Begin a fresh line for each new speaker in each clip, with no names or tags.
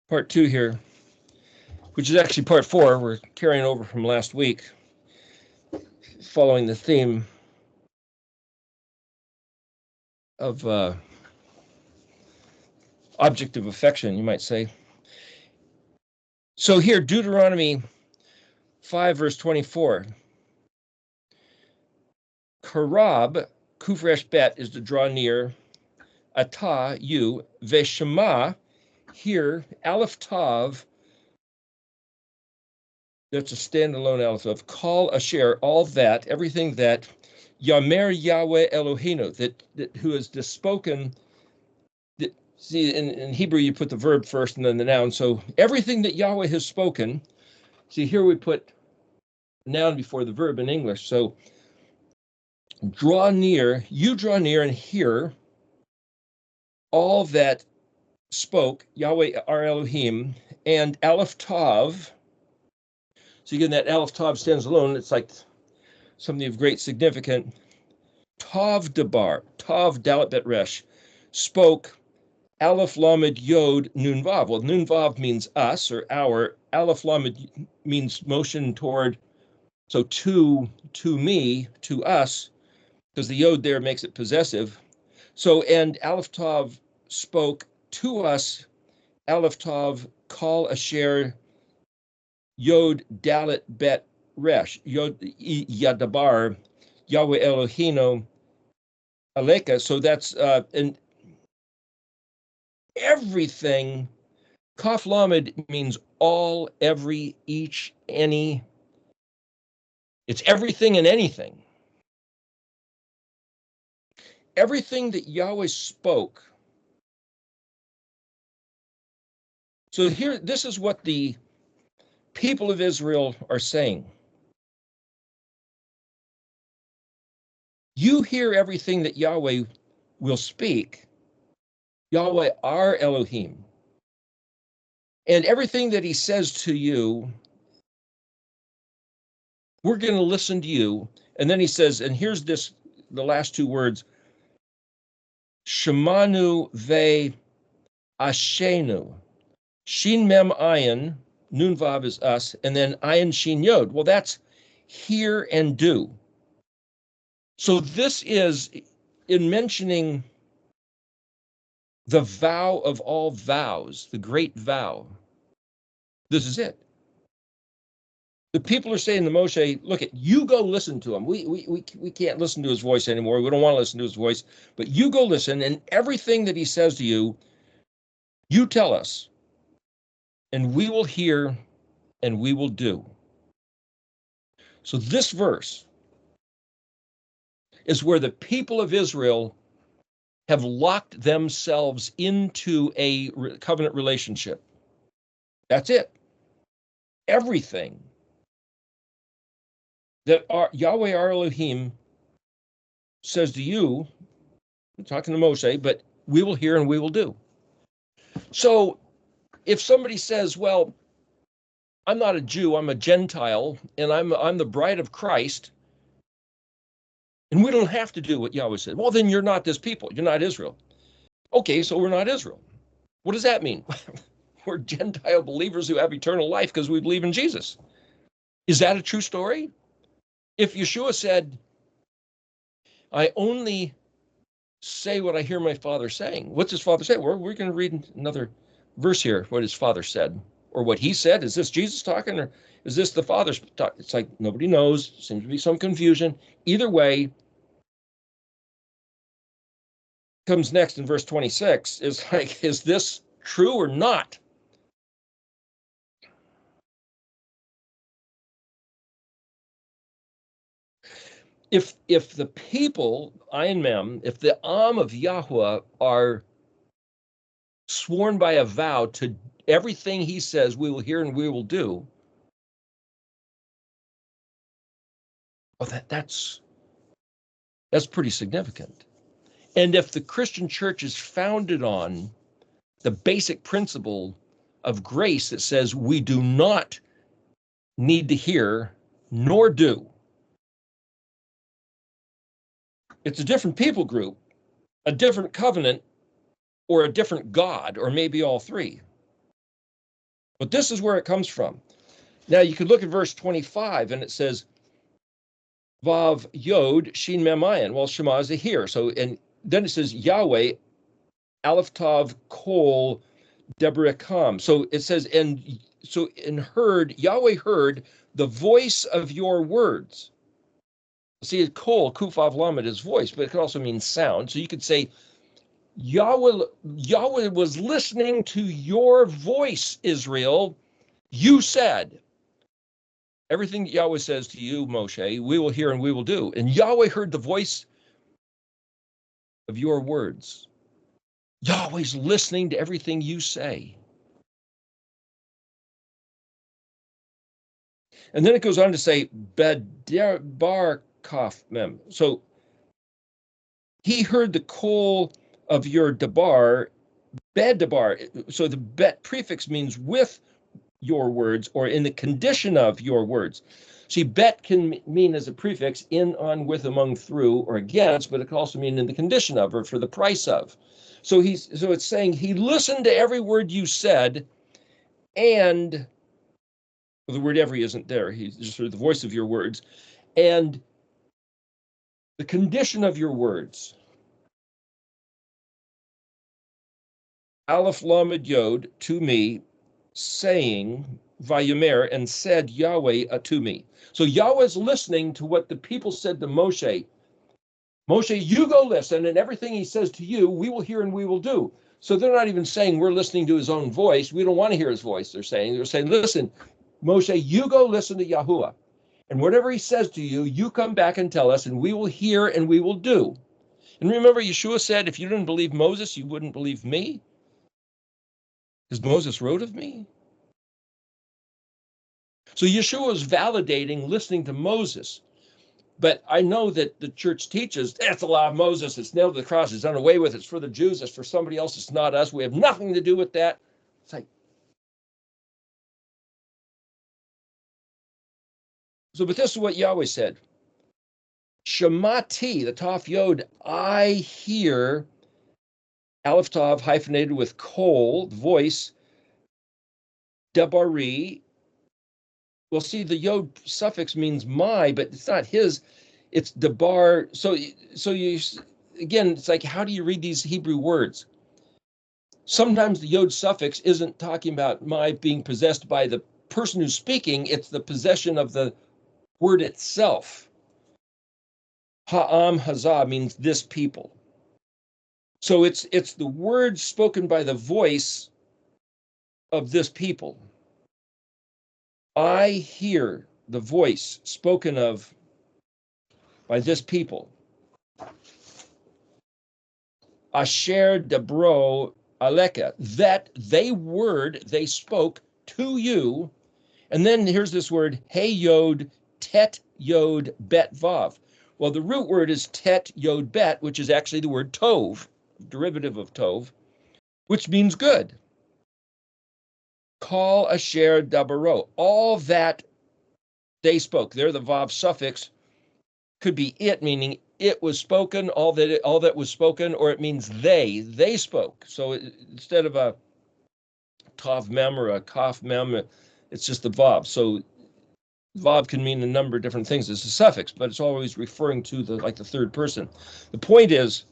part 2 here, which is actually part 4. We're carrying over from last week, following the theme of object of affection, you might say. So here, Deuteronomy 5, verse 24. Karab, kufresh bet, is to draw near. Ata, you. Veshema, here. Aleph tav, that's a standalone Aleph tav. Call asher, all that, everything that. Yamer Yahweh Eloheinu, that who has spoken. See, in Hebrew, you put the verb first and then the noun. So everything that Yahweh has spoken. See, here we put noun before the verb in English. So draw near, you draw near and hear all that spoke Yahweh our Elohim, and Aleph Tav. So again, that Aleph Tav stands alone. It's like something of great significance. Tav Debar, Tav Dalet Bet Resh, spoke Aleph Lamed Yod Nun Vav. Well, Nun Vav means us or our. Aleph Lamed means motion toward, so to me, to us, because the Yod there makes it possessive. So, and Aleph Tav spoke to us, Aleph Tav, Kal Asher Yod Dalet Bet Resh, Yod Yadabar, Yahweh Elohino Aleka. So that's, and everything, Kaf Lamed means all, every, each, any. It's everything and anything. Everything that Yahweh spoke. So here, this is what the people of Israel are saying. You hear everything that Yahweh will speak, Yahweh our Elohim, and everything that he says to you, we're going to listen to you. And then he says, and here's this, the last two words, Shemanu ve ashenu. Shin mem ayin, nun vav is us, and then ayin shin yod. Well, that's hear and do. So this is, in mentioning the vow of all vows, the great vow, this is it. The people are saying to Moshe, look, you go listen to him. We can't listen to his voice anymore. We don't want to listen to his voice, but you go listen, and everything that he says to you, you tell us, and we will hear and we will do. So this verse is where the people of Israel have locked themselves into a covenant relationship. That's it. Everything that Yahweh our Elohim says to you, I'm talking to Moshe, but we will hear and we will do. So if somebody says, well, I'm not a Jew, I'm a Gentile, and I'm the bride of Christ, and we don't have to do what Yahweh said, well, then you're not this people. You're not Israel. Okay, so we're not Israel. What does that mean? We're Gentile believers who have eternal life because we believe in Jesus. Is that a true story? If Yeshua said, I only say what I hear my Father saying, what's his Father say? We're going to read another verse here, what his Father said, or what he said. Is this Jesus talking, or is this the Father's talking? It's like nobody knows. Seems to be some confusion. Either way, comes next in verse 26 is like, is this true or not? If the people, Ayin Mem, if the Am of Yahweh are sworn by a vow to everything he says we will hear and we will do, well, that's pretty significant. And if the Christian church is founded on the basic principle of grace that says we do not need to hear nor do, it's a different people group, a different covenant, or a different God, or maybe all three. But this is where it comes from. Now you could look at verse 25 and it says, Vav Yod Shin Mem Ayin. Well, Shema is a here. So, and then it says Yahweh Aleph Tav Kol Debarekam. So it says, and Yahweh heard the voice of your words. See, Kol, Kufav Lamed is voice, but it could also mean sound. So you could say, Yahweh was listening to your voice, Israel. You said, everything Yahweh says to you, Moshe, we will hear and we will do. And Yahweh heard the voice of your words. Yahweh's listening to everything you say. And then it goes on to say, Bedebar Kaf Mem. So he heard the kol of your debar, Bedebar. So the bet prefix means with your words or in the condition of your words. See, bet can mean as a prefix in, on, with, among, through, or against, but it can also mean in the condition of or for the price of. So it's saying he listened to every word you said, and well, the word every isn't there. He's just sort of the voice of your words, and the condition of your words. Aleph Lamed Yod to me, saying, Vayomer, and said Yahweh to me. So Yahweh's listening to what the people said to Moshe. Moshe, you go listen, and everything he says to you, we will hear and we will do. So they're not even saying we're listening to his own voice. We don't want to hear his voice, they're saying. Listen, Moshe, you go listen to Yahuwah. And whatever he says to you, you come back and tell us, and we will hear and we will do. And remember, Yeshua said, if you didn't believe Moses, you wouldn't believe me. Because Moses wrote of me. So Yeshua is validating listening to Moses. But I know that the church teaches, that's the law of Moses, it's nailed to the cross, it's done away with, it's for the Jews, it's for somebody else, it's not us, we have nothing to do with that. It's like, so, but this is what Yahweh said. Shemati, the Taf Yod, I hear, Aleph Tav hyphenated with kol, voice, Debari. Well, see, the Yod suffix means my, but it's not his, it's Debar. So you, again, it's like, how do you read these Hebrew words? Sometimes the Yod suffix isn't talking about my being possessed by the person who's speaking, it's the possession of the word itself. Ha'am hazah means this people. So it's the word spoken by the voice of this people. I hear the voice spoken of by this people. Asher debro aleka, that they spoke to you. And then here's this word, hey yod, tet yod bet vav. Well, the root word is tet yod bet, which is actually the word tov, derivative of tov, which means good. Call asher dabaro, all that they spoke. There, the vav suffix could be it, meaning it was spoken, all that was spoken, or it means they spoke. So instead of a tav mem or a kaf mem, it's just the vav. So vav can mean a number of different things. It's a suffix, but it's always referring to the third person. The point is,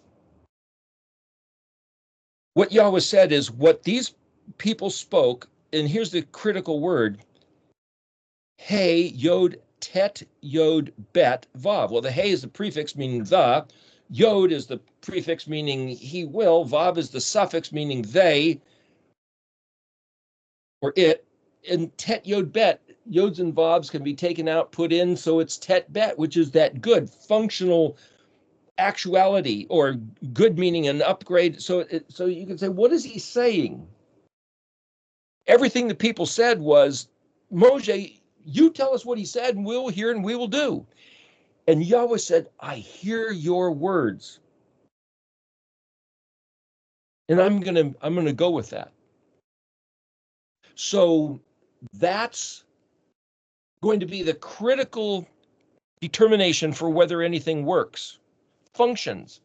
what Yahweh said is what these people spoke, and here's the critical word, hey yod tet yod bet vav. Well, the hey is the prefix meaning the, yod is the prefix meaning he will, vav is the suffix meaning they or it, and tet yod bet, yods and vavs can be taken out, put in, so it's tet bet, which is that good functional actuality, or good meaning an upgrade. So you can say, what is he saying? Everything the people said was, Moshe, you tell us what he said and we'll hear and we will do. And Yahweh said, I hear your words. And I'm gonna go with that. So that's going to be the critical determination for whether anything works, functions,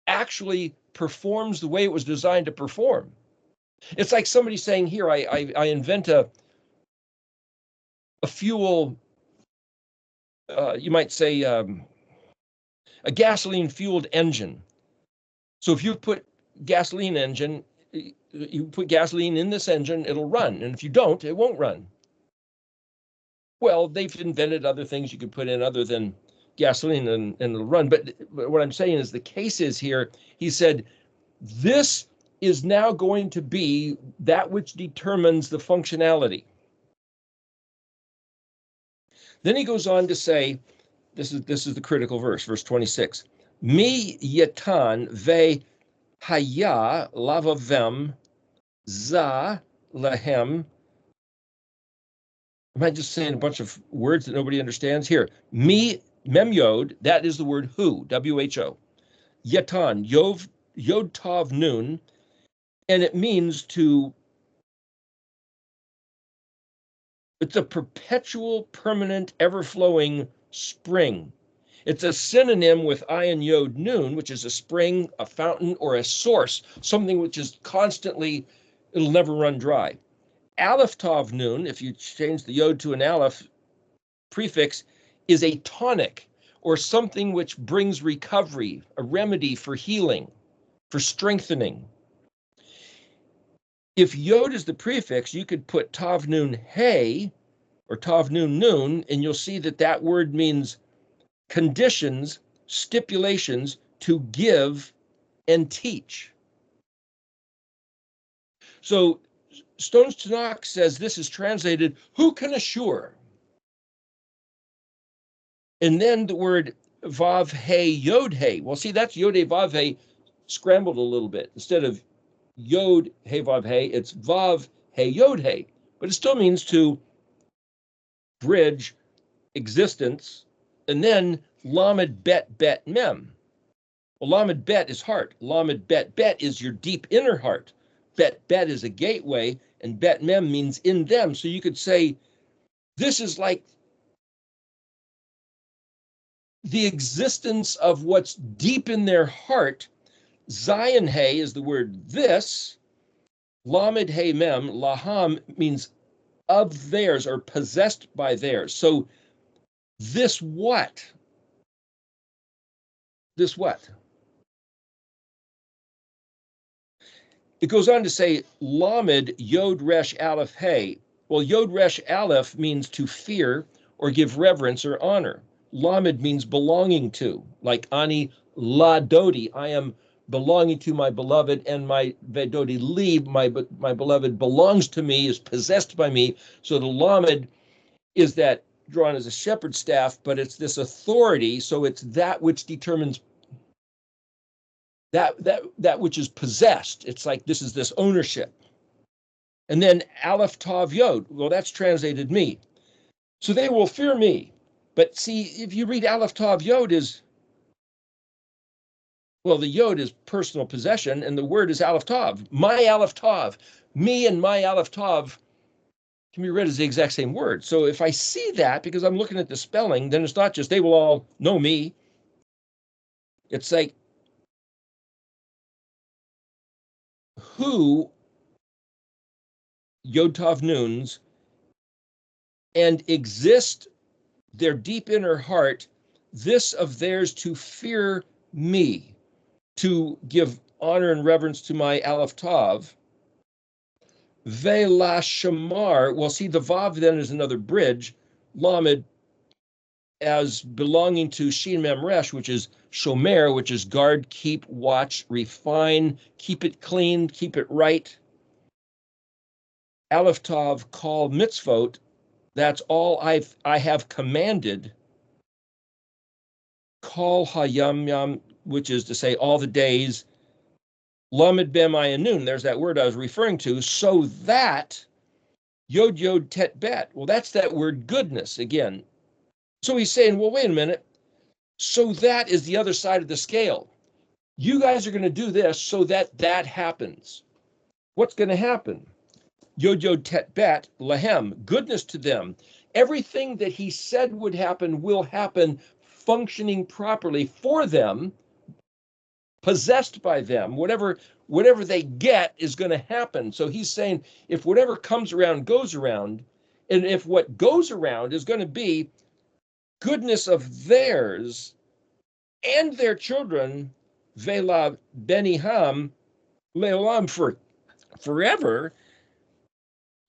actually performs the way it was designed to perform. It's like somebody saying, here, I invent a fuel, you might say a gasoline-fueled engine. So if you put gasoline engine, you put gasoline in this engine, it'll run. And if you don't, it won't run. Well, they've invented other things you could put in other than gasoline and it'll run. But what I'm saying is the case is here, he said, this is now going to be that which determines the functionality. Then he goes on to say, this is the critical verse, verse 26. Mi yetan ve haya lavavem za lahem. Am I just saying a bunch of words that nobody understands? Here, mi mem yod, that is the word who, W-H-O. Yetan, yod tav nun, and it means it's a perpetual, permanent, ever-flowing spring. It's a synonym with ayin yod nun, which is a spring, a fountain, or a source, something which is constantly, it'll never run dry. Aleph tav nun, if you change the yod to an aleph prefix, is a tonic or something which brings recovery, a remedy for healing, for strengthening. If yod is the prefix, you could put tav nun hey or tav nun nun, and you'll see that that word means conditions, stipulations to give and teach. So Stone's Tanakh says this is translated, who can assure? And then the word vav hey yod hey. Well, see, that's yod hey vav hey scrambled a little bit. Instead of yod hey vav hey, it's vav hey yod hey. But it still means to bridge existence. And then lamed bet bet mem. Well, lamed bet is heart. Lamed bet bet is your deep inner heart. Bet bet is a gateway, and bet mem means in them. So you could say this is like the existence of what's deep in their heart. Zion hey is the word this. Lamed hey mem, laham means of theirs or possessed by theirs. So this what? This what? It goes on to say, Lamed Yod Resh Aleph Hey. Well, Yod Resh Aleph means to fear or give reverence or honor. Lamed means belonging to, like Ani La Dodi. I am belonging to my beloved, and my Vedodi Li, my beloved belongs to me, is possessed by me. So the Lamed is that drawn as a shepherd's staff, but it's this authority. So it's that which determines that which is possessed. It's like this is this ownership. And then Aleph Tav Yod, well, that's translated me. So they will fear me. But see, if you read Aleph Tav Yod is, well, the Yod is personal possession, and the word is Aleph Tav. My Aleph Tav, me and my Aleph Tav can be read as the exact same word. So if I see that, because I'm looking at the spelling, then it's not just they will all know me. It's like who Yod Tav Nuns and exist their deep inner heart, this of theirs to fear me, to give honor and reverence to my Aleph Tav. Ve'la Shamar, well, see, the Vav then is another bridge, Lamed, as belonging to Shin Mem Resh, which is Shomer, which is guard, keep, watch, refine, keep it clean, keep it right. Aleph Tav, call mitzvot, that's all I have commanded. Kol hayam yam, which is to say all the days. Lamed bem ayanun, there's that word I was referring to, so that yod yod tet bet. Well, that's that word goodness again. So he's saying, well, wait a minute. So that is the other side of the scale. You guys are going to do this so that that happens. What's going to happen? Yod yod tet bet, lahem, goodness to them. Everything that he said would happen will happen, functioning properly for them, possessed by them. Whatever they get is going to happen. So he's saying if whatever comes around goes around, and if what goes around is going to be goodness of theirs and their children, Vela Beniham, Leolam, forever.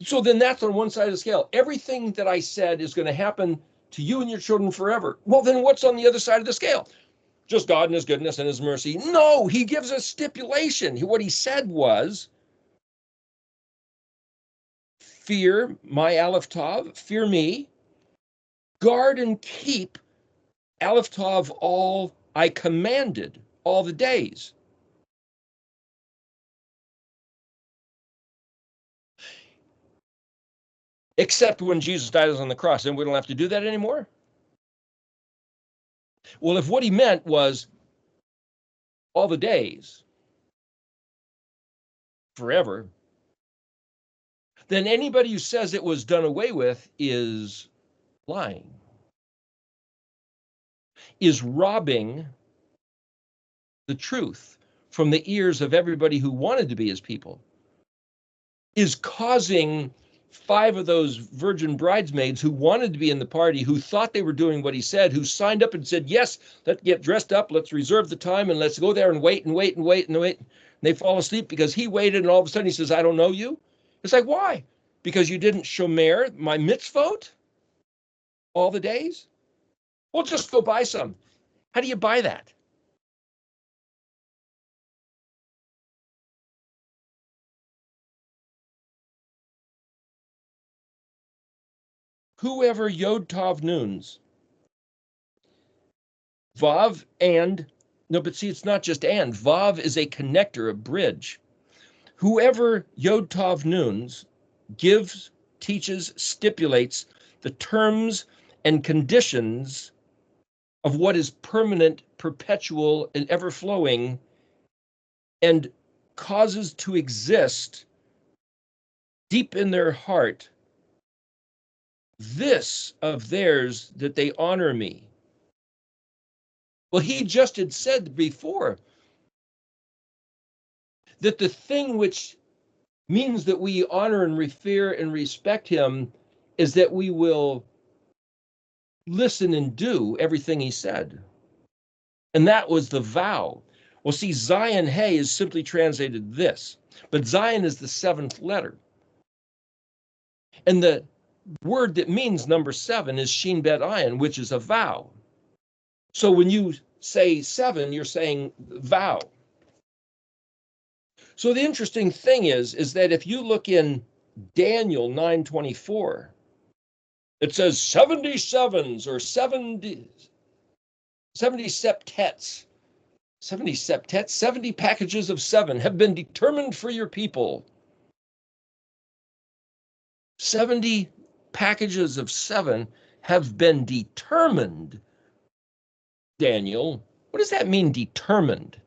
So then that's on one side of the scale. Everything that I said is going to happen to you and your children forever. Well, then what's on the other side of the scale? Just God and his goodness and his mercy. No, he gives a stipulation. What he said was, fear my Aleph Tav, fear me, guard and keep Aleph Tav all I commanded, all the days. Except when Jesus died on the cross, and we don't have to do that anymore. Well, if what he meant was all the days, forever, then anybody who says it was done away with is lying, is robbing the truth from the ears of everybody who wanted to be his people, is causing 5 of those virgin bridesmaids who wanted to be in the party, who thought they were doing what he said, who signed up and said, yes, let's get dressed up, let's reserve the time, and let's go there and wait and wait and wait and wait. And they fall asleep because he waited, and all of a sudden he says, I don't know you. It's like, why? Because you didn't shomer my mitzvot all the days? Well, just go buy some. How do you buy that? Whoever Yod Tav Nuns, Vav and, no, but see, it's not just and. Vav is a connector, a bridge. Whoever Yod Tav Nuns gives, teaches, stipulates the terms and conditions of what is permanent, perpetual, and ever-flowing, and causes to exist deep in their heart this of theirs that they honor me. Well, he just had said before that the thing which means that we honor and revere and respect him is that we will listen and do everything he said. And that was the vow. Well, see, Zion Hey is simply translated this, but Zion is the 7th letter. And the word that means number 7 is Shin Bet Ayin, which is a vow. So when you say 7, you're saying vow. So the interesting thing is that if you look in Daniel 9:24, it says 77s or 70 septets. 70 septets, 70 packages of 7 have been determined for your people. 70 packages of 7 have been determined. Daniel, what does that mean, determined?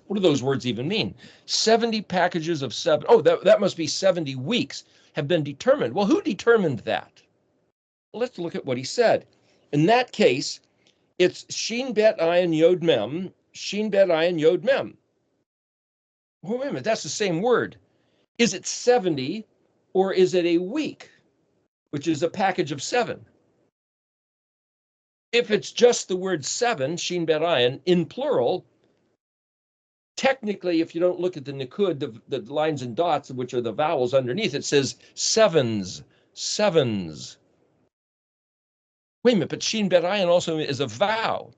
What do those words even mean? 70 packages of 7. Oh, that must be 70 weeks have been determined. Well, who determined that? Well, let's look at what he said. In that case, it's Shin Bet Ayin Yod Mem, Shin Bet Ayin Yod Mem. Well, wait a minute, that's the same word. Is it 70 or is it a week, which is a package of 7? If it's just the word 7, Shin Bet Ayin, in plural, technically, if you don't look at the nikud, the lines and dots, which are the vowels underneath, it says 7s, 7s. Wait a minute, but Shin Bet Ayin also is a vow.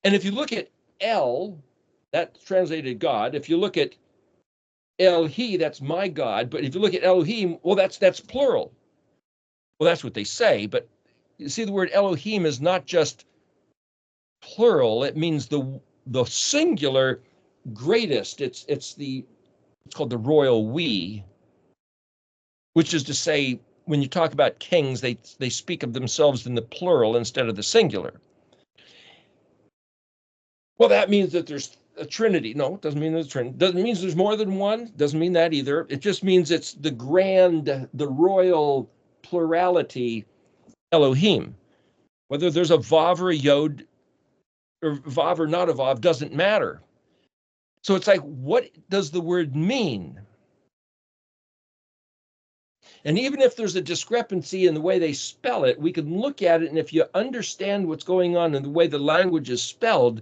And if you look at El, that's translated God. If you look at El-He, that's my God. But if you look at Elohim, well, that's plural. Well, that's what they say. But you see, the word Elohim is not just plural. It means the singular greatest. It's called the royal we, which is to say, when you talk about kings, they speak of themselves in the plural instead of the singular. Well, that means that there's a trinity. No, it doesn't mean there's a trinity. Doesn't mean there's more than one. Doesn't mean that either. It just means it's the grand, the royal plurality, Elohim. Whether there's a vav or a yod, or vav or not a vav, doesn't matter. So it's like, what does the word mean? And even if there's a discrepancy in the way they spell it, we can look at it, and if you understand what's going on in the way the language is spelled,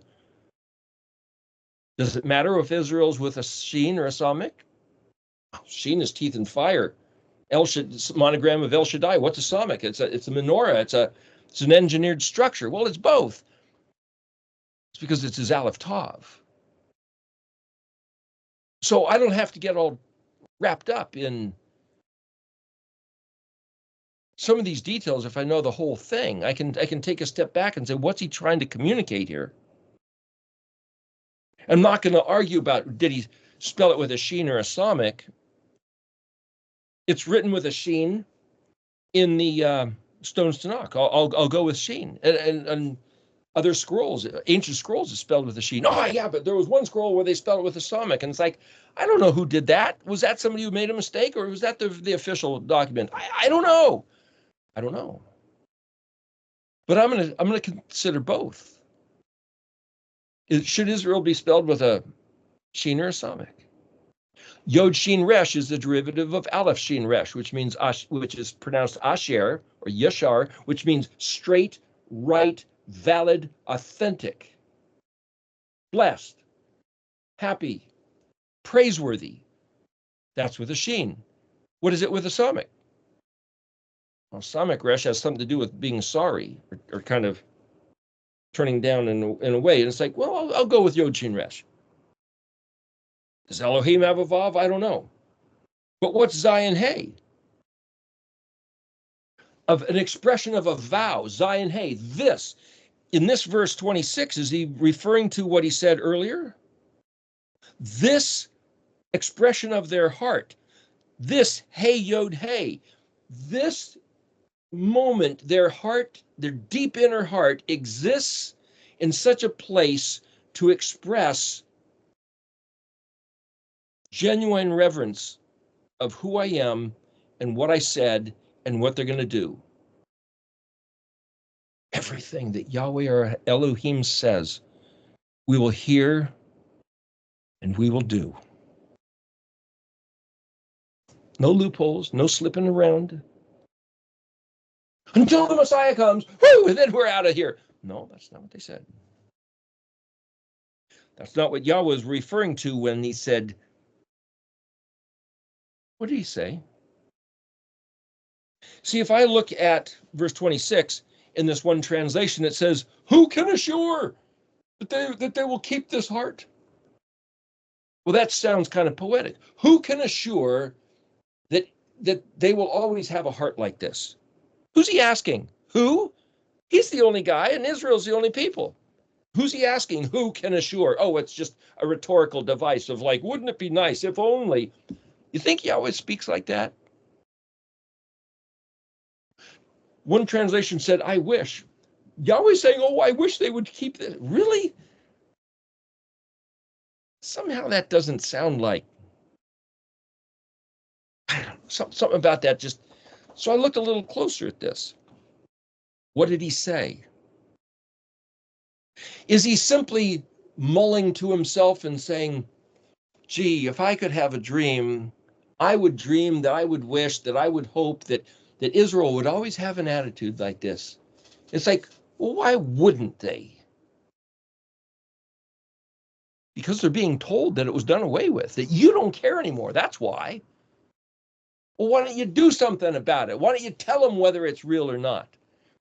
does it matter if Israel's with a sheen or a samik? Sheen is teeth and fire. Monogram of El Shaddai. What's a samik? It's a menorah. It's an engineered structure. Well, it's both. It's because it's his Aleph Tav. So I don't have to get all wrapped up in some of these details. If I know the whole thing, I can take a step back and say, what's he trying to communicate here? I'm not going to argue about, did he spell it with a sheen or a samik? It's written with a sheen in the Stones Tanakh. I'll go with sheen. And other scrolls, ancient scrolls, is spelled with a sheen. Oh, yeah, but there was one scroll where they spelled it with a samik. And it's like, I don't know who did that. Was that somebody who made a mistake, or was that the official document? I don't know. I don't know. But I'm gonna consider both. Should Israel be spelled with a sheen or a samik? Yod Shin Resh is the derivative of Aleph Shin Resh, which is pronounced Asher or Yeshar, which means straight, right, valid, authentic, blessed, happy, praiseworthy. That's with a Shin. What is it with a samik? Well, samik Resh has something to do with being sorry, or kind of turning down in a way. And it's like, well, I'll go with Yod Shin Resh. Does Elohim have a vav? I don't know. But what's Zion Hey? Of an expression of a vow, Zion Hey. This, in this verse 26, is he referring to what he said earlier? This expression of their heart, this Hey Yod Hey, this moment, their heart, their deep inner heart exists in such a place to express genuine reverence of who I am and what I said and what they're going to do. Everything that Yahweh or Elohim says, we will hear and we will do. No loopholes, no slipping around. Until the Messiah comes, whoo, and then we're out of here. No, that's not what they said. That's not what Yahweh was referring to when he said, what did he say? See, if I look at verse 26 in this one translation, it says, who can assure that they will keep this heart? Well, that sounds kind of poetic. Who can assure that they will always have a heart like this? Who's he asking? Who? He's the only guy, and Israel's the only people. Who's he asking? Who can assure? Oh, it's just a rhetorical device of like, wouldn't it be nice if only? You think Yahweh speaks like that? One translation said, I wish. Yahweh's saying, oh, I wish they would keep this. Really? Somehow that doesn't sound like, I don't know, something about that just. So I looked a little closer at this. What did he say? Is he simply mulling to himself and saying, gee, if I could have a dream, I would dream that I would wish, that I would hope that Israel would always have an attitude like this? It's like, well, why wouldn't they? Because they're being told that it was done away with, that you don't care anymore. That's why. Well, why don't you do something about it? Why don't you tell them whether it's real or not,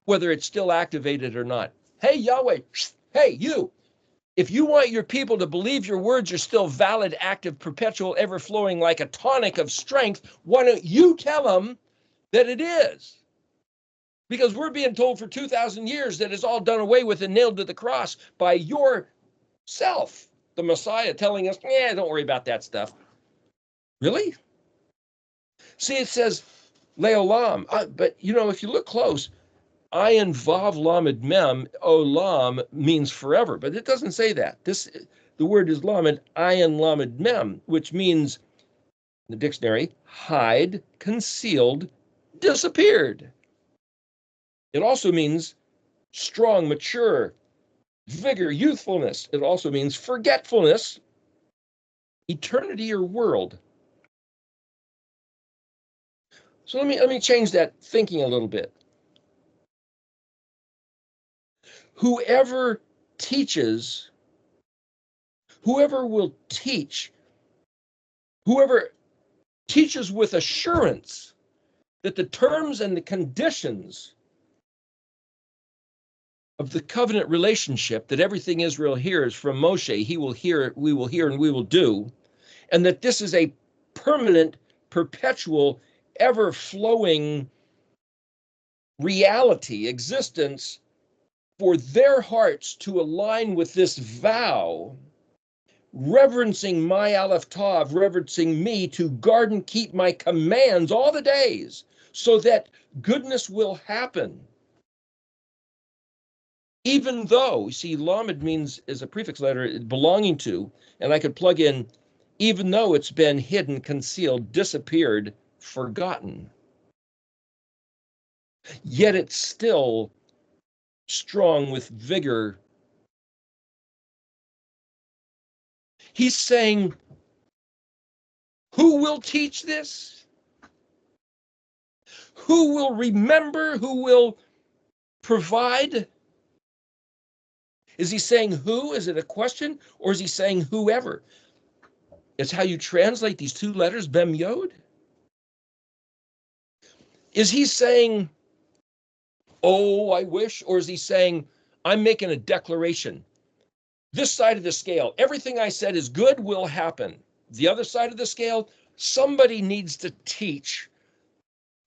whether it's still activated or not? Hey, Yahweh, hey, you, if you want your people to believe your words are still valid, active, perpetual, ever-flowing like a tonic of strength, why don't you tell them that it is? Because we're being told for 2,000 years that it's all done away with and nailed to the cross by yourself, the Messiah, telling us, yeah, don't worry about that stuff. Really? See, it says Leolam, but if you look close, Ayin Vav Lamed Mem, Olam means forever, but it doesn't say that. The word is Lamed, Ayin Lamed Mem, which means, in the dictionary, hide, concealed, disappeared. It also means strong, mature, vigor, youthfulness. It also means forgetfulness, eternity or world. So let me change that thinking a little bit. Whoever teaches, whoever will teach, whoever teaches with assurance that the terms and the conditions of the covenant relationship, that everything Israel hears from Moshe, he will hear, we will hear, and we will do, and that this is a permanent, perpetual, ever-flowing reality, existence, for their hearts to align with this vow, reverencing my Aleph Tav, reverencing me, to guard and keep my commands all the days, so that goodness will happen. Even though, see, Lamed means, is a prefix letter, belonging to, and I could plug in, even though it's been hidden, concealed, disappeared, forgotten, yet it's still strong with vigor. He's saying, who will teach this? Who will remember? Who will provide? Is he saying who? Is it a question? Or is he saying whoever? It's how you translate these two letters, Bem Yod. Is he saying, oh, I wish? Or is he saying, I'm making a declaration. This side of the scale, everything I said is good will happen. The other side of the scale, somebody needs to teach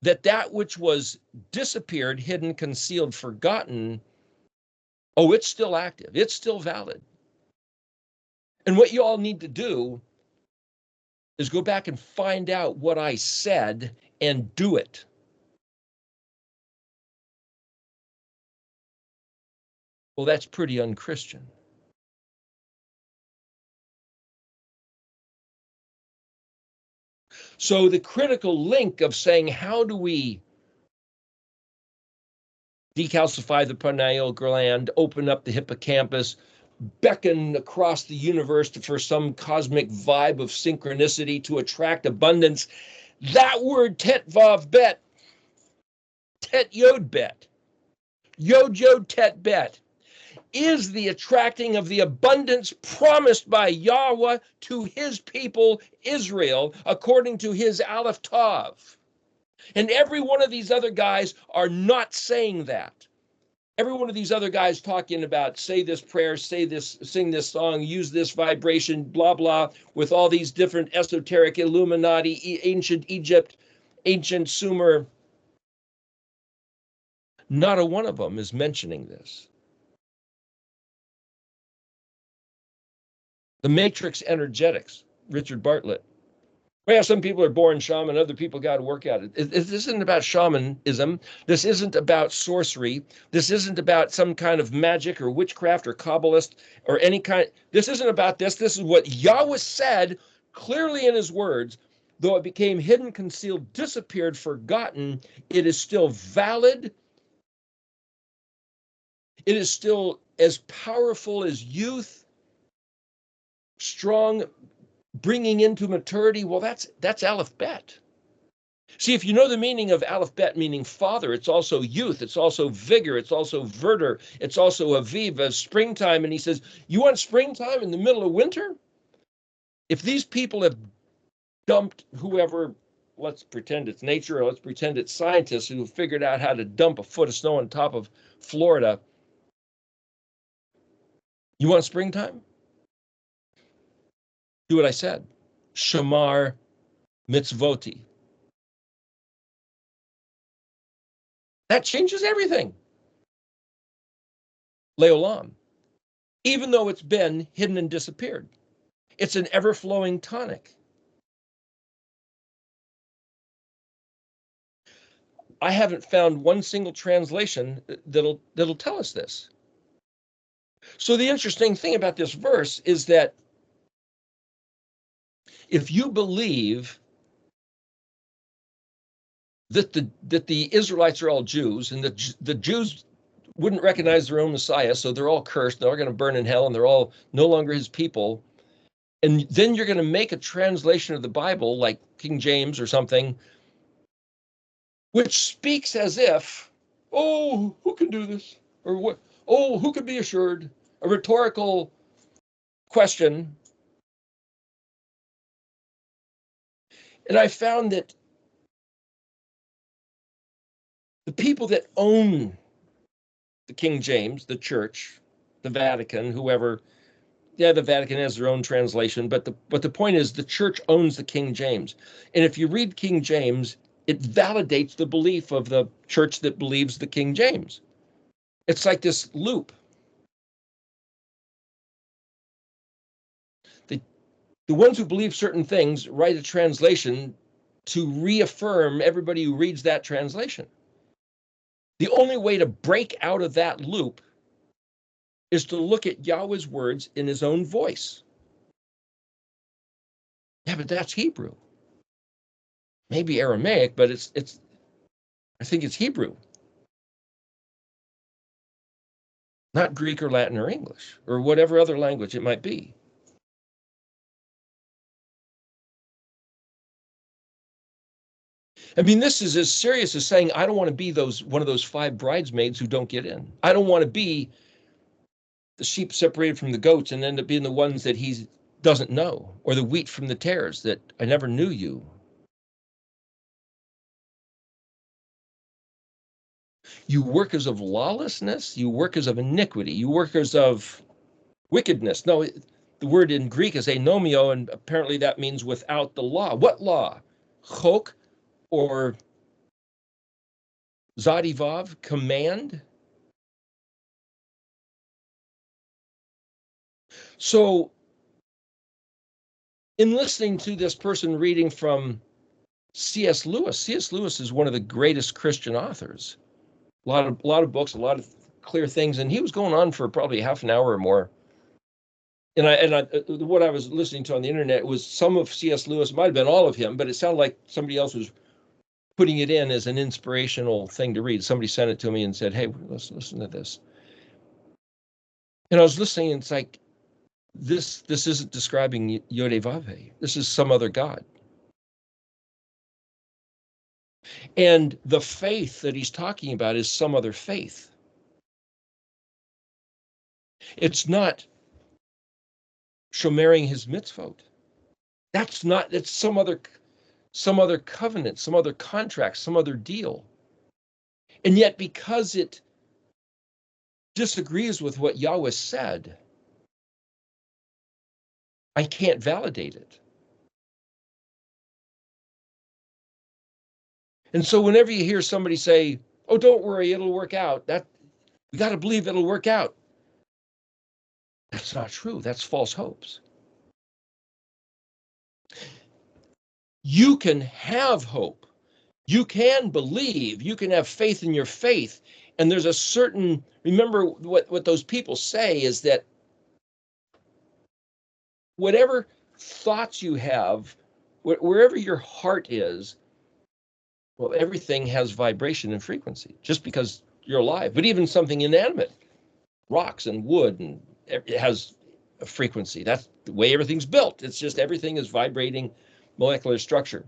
that which was disappeared, hidden, concealed, forgotten, oh, it's still active. It's still valid. And what you all need to do is go back and find out what I said and do it. Well, that's pretty unchristian. So the critical link of saying, how do we decalcify the pineal gland, open up the hippocampus, beckon across the universe for some cosmic vibe of synchronicity to attract abundance? That word tet vav bet, tet yod bet, yod yod tet bet, is the attracting of the abundance promised by Yahweh to his people Israel, according to his Aleph Tav. And every one of these other guys are not saying that. Every one of these other guys talking about, say this prayer, say this, sing this song, use this vibration, blah, blah, with all these different esoteric Illuminati, ancient Egypt, ancient Sumer. Not a one of them is mentioning this. The matrix energetics, Richard Bartlett. Well, some people are born shaman, other people got to work at it. This isn't about shamanism. This isn't about sorcery. This isn't about some kind of magic or witchcraft or Kabbalist or any kind. This isn't about this. This is what Yahweh said clearly in his words. Though it became hidden, concealed, disappeared, forgotten, it is still valid. It is still as powerful as youth, strong, bringing into maturity. Well, that's Aleph Bet. See, if you know the meaning of Aleph Bet, meaning father, it's also youth, it's also vigor, it's also verdure, it's also aviv, springtime. And he says, you want springtime in the middle of winter? If these people have dumped whoever, let's pretend it's nature, or let's pretend it's scientists who have figured out how to dump a foot of snow on top of Florida, you want springtime? Do what I said. Shamar mitzvoti. That changes everything. Leolam. Even though it's been hidden and disappeared. It's an ever-flowing tonic. I haven't found one single translation that'll tell us this. So the interesting thing about this verse is that if you believe that the Israelites are all Jews, and the Jews wouldn't recognize their own Messiah, so they're all cursed. They're all going to burn in hell, and they're all no longer his people. And then you're going to make a translation of the Bible, like King James or something, which speaks as if, oh, who can do this? Or what? Oh, who can be assured? A rhetorical question. And I found that the people that own the King James, the church, the Vatican, whoever, yeah, the Vatican has their own translation, but the point is the church owns the King James. And if you read King James, it validates the belief of the church that believes the King James. It's like this loop. The ones who believe certain things write a translation to reaffirm everybody who reads that translation. The only way to break out of that loop is to look at Yahweh's words in his own voice. Yeah, but that's Hebrew. Maybe Aramaic, but I think it's Hebrew. Not Greek or Latin or English or whatever other language it might be. I mean, this is as serious as saying, I don't want to be one of those 5 bridesmaids who don't get in. I don't want to be the sheep separated from the goats and end up being the ones that he doesn't know, or the wheat from the tares, that I never knew you. You workers of lawlessness, you workers of iniquity, you workers of wickedness. No, the word in Greek is anomio, and apparently that means without the law. What law? Chok or zadivav, command? So in listening to this person reading from C.S. Lewis is one of the greatest Christian authors. A lot of books, a lot of clear things, and he was going on for probably half an hour or more. And what I was listening to on the internet was some of C.S. Lewis, might have been all of him, but it sounded like somebody else was putting it in as an inspirational thing to read. Somebody sent it to me and said, hey, let's listen to this. And I was listening, and it's like, this isn't describing Yodevave. This is some other God. And the faith that he's talking about is some other faith. It's not shomering his mitzvot. That's not, it's some other covenant, some other contract, some other deal. And yet, because it disagrees with what Yahweh said, I can't validate it. And so whenever you hear somebody say, oh, don't worry, it'll work out, we got to believe it'll work out. That's not true. That's false hopes. You can have hope. You can believe. You can have faith in your faith. And there's a certain, remember what those people say is that whatever thoughts you have, wherever your heart is, well, everything has vibration and frequency just because you're alive. But even something inanimate, rocks and wood, and it has a frequency. That's the way everything's built. It's just everything is vibrating molecular structure.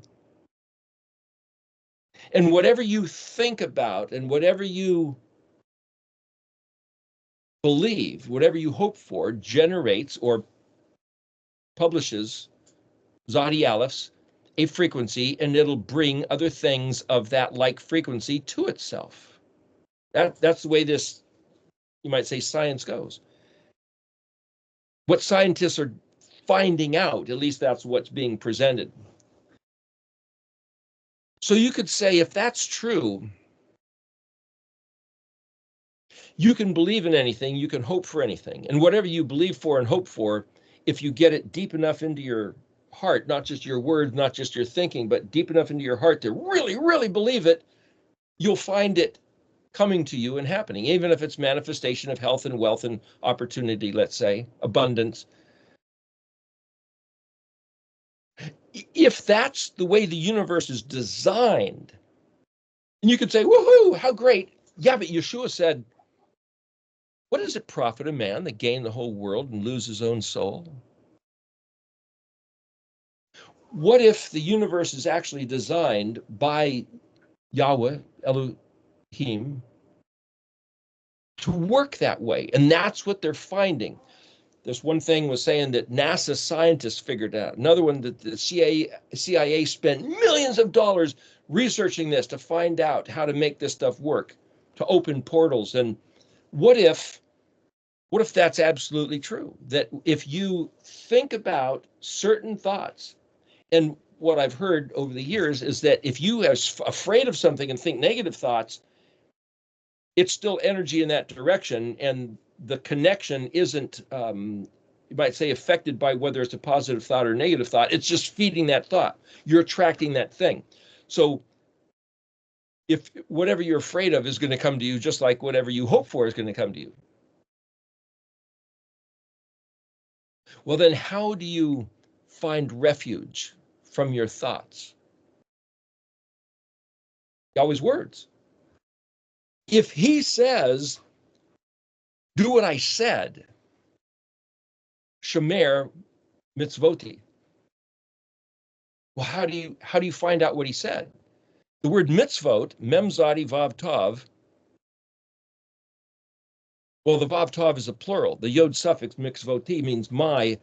And whatever you think about and whatever you believe, whatever you hope for, generates or publishes Zadi Aleph, a frequency, and it'll bring other things of that like frequency to itself. That's the way this, you might say, science goes. What scientists are finding out, at least that's what's being presented. So you could say, if that's true, you can believe in anything, you can hope for anything. And whatever you believe for and hope for, if you get it deep enough into your heart, not just your words, not just your thinking, but deep enough into your heart to really, really believe it, you'll find it coming to you and happening, even if it's manifestation of health and wealth and opportunity, let's say, abundance. If that's the way the universe is designed, and you could say, woohoo, how great. Yeah, but Yeshua said, What does it profit a man that gain the whole world and lose his own soul? What if the universe is actually designed by Yahweh, Elohim, to work that way? And that's what they're finding. This one thing was saying that NASA scientists figured out. Another one that the CIA spent millions of dollars researching this to find out how to make this stuff work, to open portals. And what if that's absolutely true? That if you think about certain thoughts, and what I've heard over the years is that if you are afraid of something and think negative thoughts, it's still energy in that direction, and the connection isn't, you might say, affected by whether it's a positive thought or a negative thought. It's just feeding that thought. You're attracting that thing. So if whatever you're afraid of is going to come to you, just like whatever you hope for is going to come to you. Well, then how do you find refuge from your thoughts? Yahweh's words. If he says, do what I said, Shemer mitzvoti. Well, how do you find out what he said? The word mitzvot, mem zadi vav tav. Well, the vav tav is a plural. The yod suffix mitzvoti means my.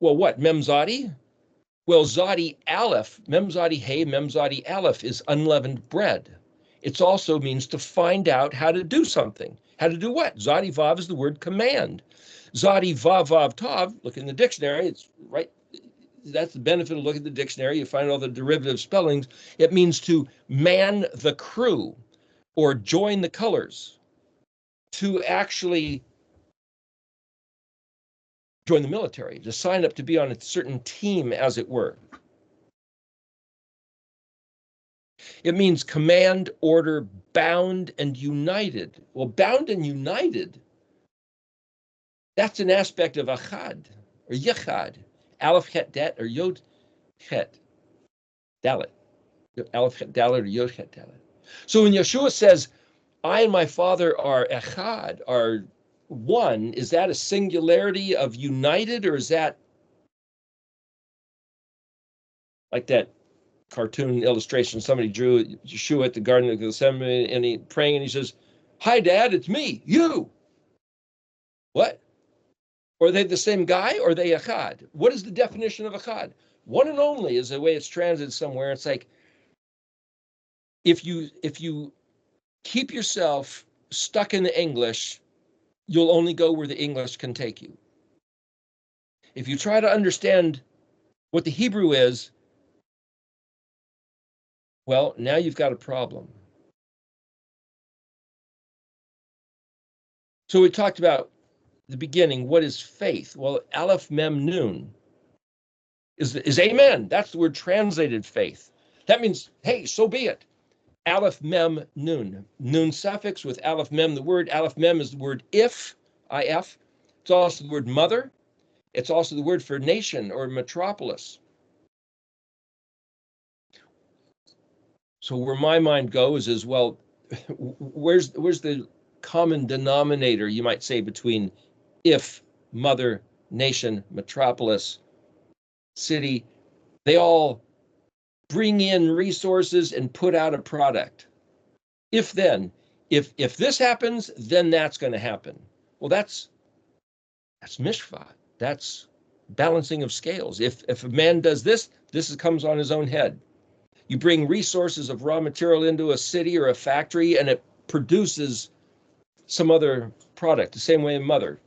Well, what? Mem zadi? Well, zadi aleph, mem zadi hey, mem zadi aleph is unleavened bread. It also means to find out how to do something. How to do what? Zadi vav is the word command. Zadi vav vav tav, look in the dictionary, it's right. That's the benefit of looking at the dictionary. You find all the derivative spellings. It means to man the crew or join the colors, to actually join the military, to sign up to be on a certain team, as it were. It means command, order, bound, and united. Well, bound and united, that's an aspect of achad or yechad, aleph chet dat or yod chet dalet, aleph chet dalet or yod chet dalet. So when Yeshua says, I and my Father are echad, are one, is that a singularity of united, or is that like that cartoon illustration somebody drew Yeshua at the Garden of Gethsemane, and he praying, and he says, hi, Dad, it's me, you. What? Or are they the same guy, or are they echad? What is the definition of echad? One and only is the way it's translated somewhere. It's like, if you keep yourself stuck in the English, you'll only go where the English can take you. If you try to understand what the Hebrew is, well, now you've got a problem. So we talked about the beginning. What is faith? Well, Aleph Mem Nun is amen. That's the word translated faith. That means, hey, so be it. Aleph Mem Nun. Nun suffix with Aleph Mem. The word Aleph Mem is the word if, I-F. It's also the word mother. It's also the word for nation or metropolis. So where my mind goes is, well, where's the common denominator, you might say, between if, mother, nation, metropolis, city? They all bring in resources and put out a product. If then, if this happens, then that's going to happen. Well, that's mishpat. That's balancing of scales. If a man does this comes on his own head. You bring resources of raw material into a city or a factory, and it produces some other product. The same way a mother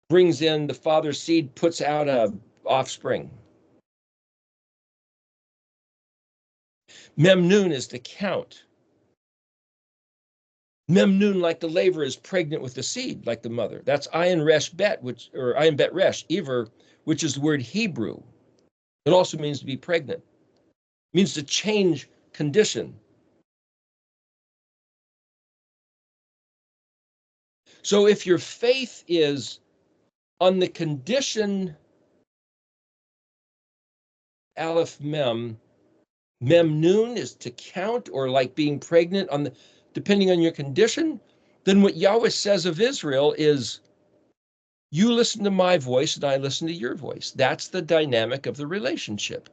brings in the father's seed, puts out a offspring. Memnun is to count. Memnun, like the laver, is pregnant with the seed, like the mother. That's ayin resh bet, or ayin bet resh, iver, which is the word Hebrew. It also means to be pregnant. It means to change condition. So if your faith is on the condition Aleph Mem, Mem Nun is to count, or like being pregnant, depending on your condition, then what Yahweh says of Israel is, you listen to my voice and I listen to your voice. That's the dynamic of the relationship.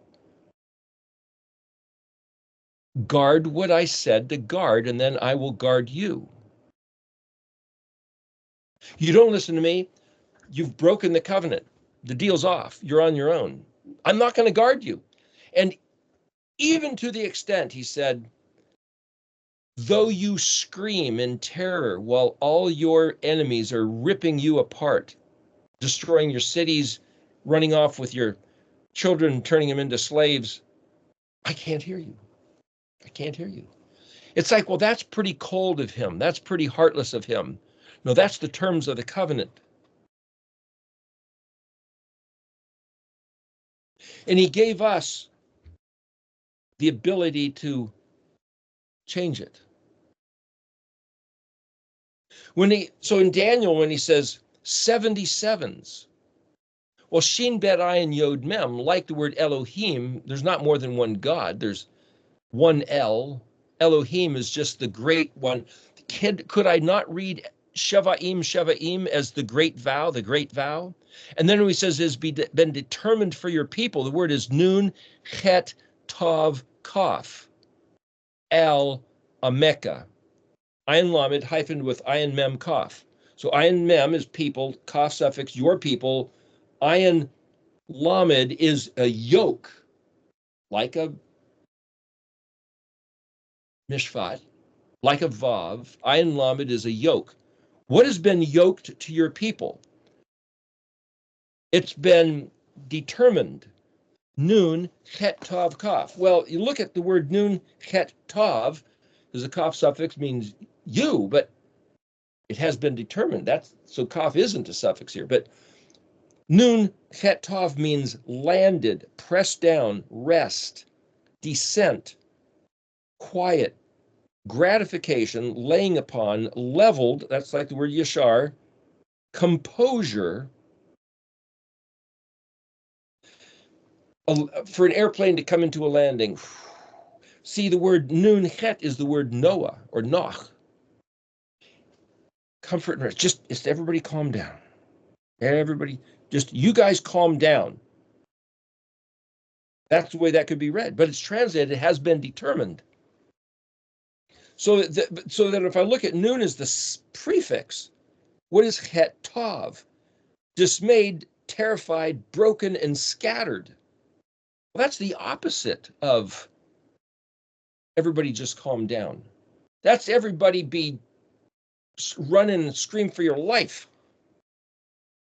Guard what I said to guard, and then I will guard you. You don't listen to me, you've broken the covenant. The deal's off. You're on your own. I'm not going to guard you. And even to the extent, he said, though you scream in terror while all your enemies are ripping you apart, destroying your cities, running off with your children, turning them into slaves, I can't hear you. I can't hear you. It's like, well, that's pretty cold of him. That's pretty heartless of him. No, that's the terms of the covenant. And he gave us the ability to change it. So in Daniel, when he says 77s, well, Shin Bet Ayin Yod Mem, like the word Elohim, there's not more than one God. There's one El. Elohim is just the great one. Could I not read Shevaim as the great vow, the great vow? And then when he says has been determined for your people, the word is Nun, Chet, Tav, Kaf, El, Ameka. Ayin Lamed hyphened with Ayin Mem Kaf. So Ayin Mem is people, Kaf suffix, your people. Ayin Lamed is a yoke, like a mishvat, like a vav. Ayin Lamed is a yoke. What has been yoked to your people? It's been determined. Nun, chet, tav, kaf. Well, you look at the word nun, chet, tav, there's a kaf suffix, means you, but it has been determined. So kaf isn't a suffix here, but nun, chet, tav means landed, pressed down, rest, descent, quiet, gratification, laying upon, leveled, that's like the word yashar, composure. For an airplane to come into a landing. See, the word nun chet is the word Noah or Noch. Comfort and rest. Just everybody calm down. Everybody, just you guys calm down. That's the way that could be read. But it's translated, it has been determined. So that if I look at nun as the prefix, what is chet tav? Dismayed, terrified, broken, and scattered. Well, that's the opposite of everybody just calm down. That's everybody be running and scream for your life.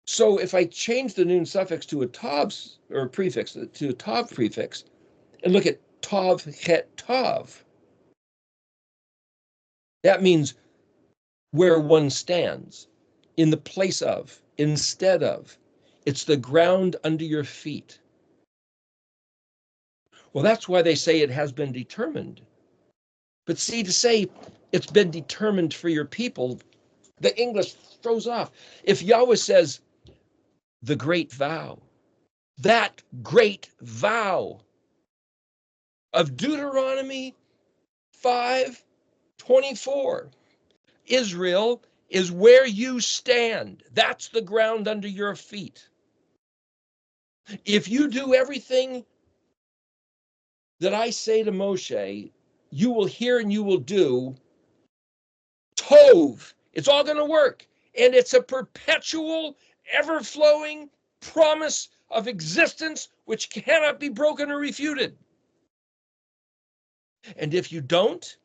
So if I change the nun suffix to a tav or prefix, to a tav prefix, and look at tav chet tav, that means where one stands, in the place of, instead of. It's the ground under your feet. Well, that's why they say it has been determined. But see, to say it's been determined for your people, the English throws off. If Yahweh says, the great vow, that great vow of Deuteronomy 5:24, Israel is where you stand. That's the ground under your feet. If you do everything that I say to Moshe, you will hear and you will do, Tov, it's all going to work. And it's a perpetual, ever-flowing promise of existence which cannot be broken or refuted. And if you don't,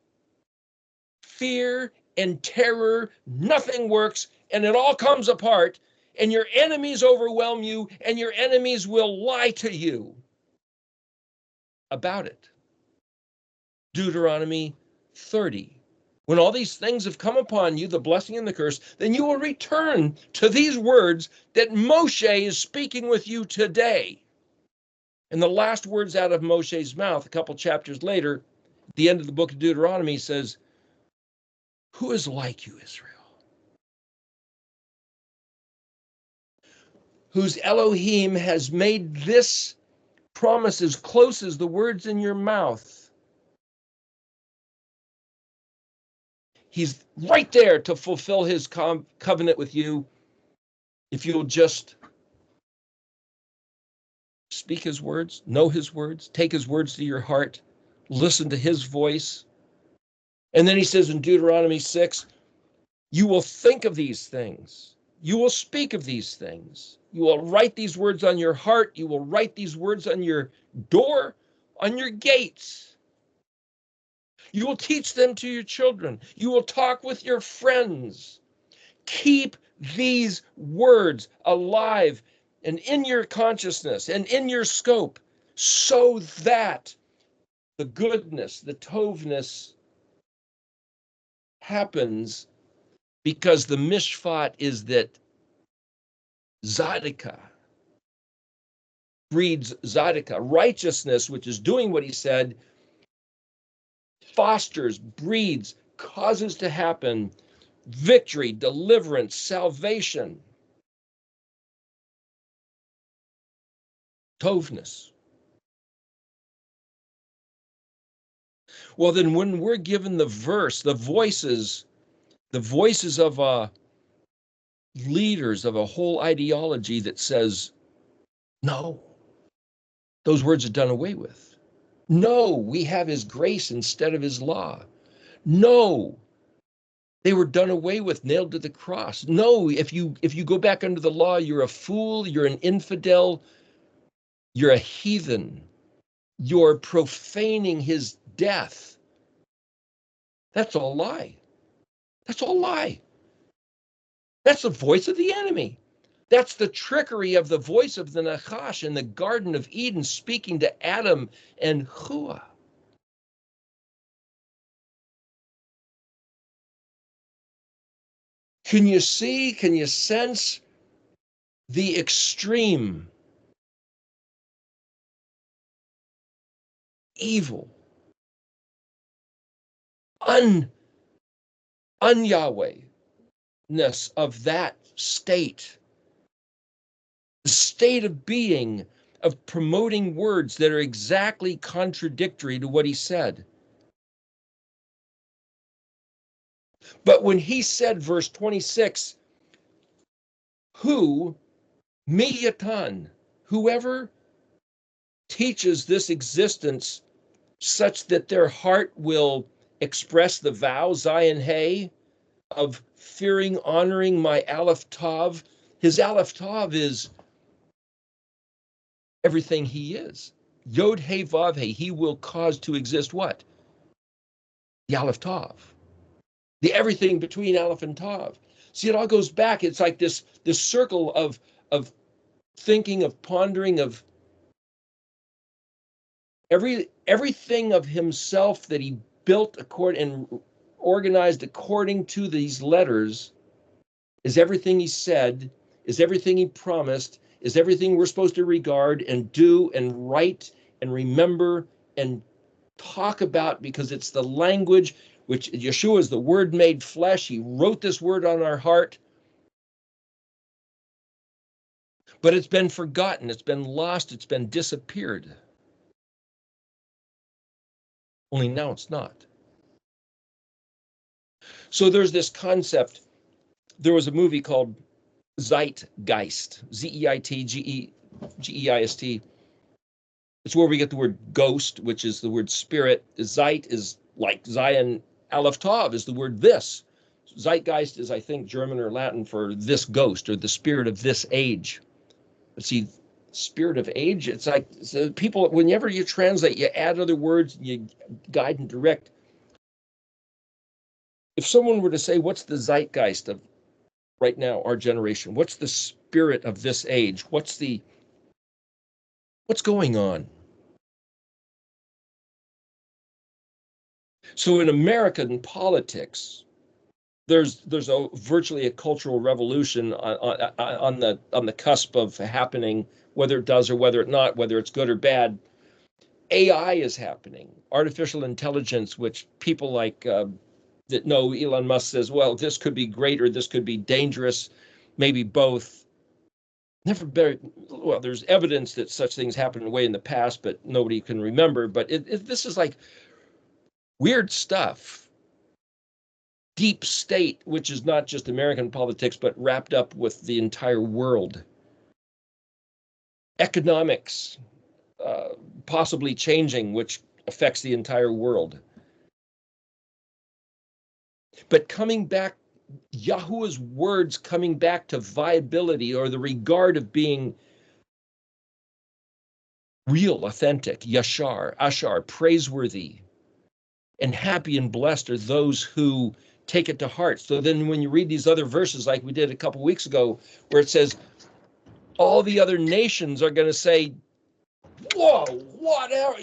fear and terror, nothing works, and it all comes apart, and your enemies overwhelm you, and your enemies will lie to you about it. Deuteronomy 30. When all these things have come upon you, the blessing and the curse, then you will return to these words that Moshe is speaking with you today. And the last words out of Moshe's mouth, a couple chapters later, at the end of the book of Deuteronomy, says, who is like you, Israel? Whose Elohim has made this promise as close as the words in your mouth. He's right there to fulfill his covenant with you if you'll just speak his words, know his words, take his words to your heart, listen to his voice. And then he says in Deuteronomy 6, you will think of these things. You will speak of these things. You will write these words on your heart. You will write these words on your door, on your gates. You will teach them to your children. You will talk with your friends. Keep these words alive and in your consciousness and in your scope so that the goodness, the tovness happens, because the mishpat is that Zadika breeds Zadika. Righteousness, which is doing what he said, fosters, breeds, causes to happen victory, deliverance, salvation, tovness. Well, then when we're given the verse, the voices of leaders of a whole ideology that says, no, those words are done away with. No, we have his grace instead of his law. No, they were done away with, nailed to the cross. No, if you go back under the law, you're a fool, you're an infidel, you're a heathen, you're profaning his death. That's all lie. That's all lie. That's the voice of the enemy. That's the trickery of the voice of the Nachash in the Garden of Eden speaking to Adam and Chua. Can you see, can you sense the extreme evil, un-Yahweh-ness of that state? The state of being, of promoting words that are exactly contradictory to what he said. But when he said, verse 26, who, miyatan, whoever teaches this existence such that their heart will express the vow, Zion Hay, of fearing, honoring my Aleph Tav. His Aleph Tav is everything he is. Yod He Vav He, he will cause to exist what? The Aleph Tav. The everything between Aleph and Tav. See, it all goes back. It's like this circle of thinking, of pondering, of everything of himself that he built and organized according to these letters is everything he said, is everything he promised, is everything we're supposed to regard and do and write and remember and talk about, because it's the language which Yeshua is the word made flesh. He wrote this word on our heart. But it's been forgotten, it's been lost, it's been disappeared. Only now it's not. So there's this concept. There was a movie called Zeitgeist, Zeitgeist. It's where we get the word ghost, which is the word spirit. Zeit is like Zion, Aleph Tav is the word this. Zeitgeist is, I think, German or Latin for this ghost or the spirit of this age. But see, spirit of age, it's like, so people, whenever you translate, you add other words, you guide and direct. If someone were to say, what's the zeitgeist of right now, our generation? What's the spirit of this age? What's going on? So in American politics, there's virtually a cultural revolution on the cusp of happening, whether it does or whether it not, whether it's good or bad. AI is happening, artificial intelligence, which people like that know Elon Musk says, well, this could be great or this could be dangerous, maybe both. Never very well. There's evidence that such things happened way in the past, but nobody can remember. But this is like weird stuff. deep state, which is not just American politics, but wrapped up with the entire world. Economics, possibly changing, which affects the entire world. But coming back, Yahuwah's words coming back to viability, or the regard of being real, authentic, yashar, ashar, praiseworthy, and happy and blessed are those who take it to heart. So then when you read these other verses, like we did a couple weeks ago, where it says, all the other nations are going to say, whoa, whatever,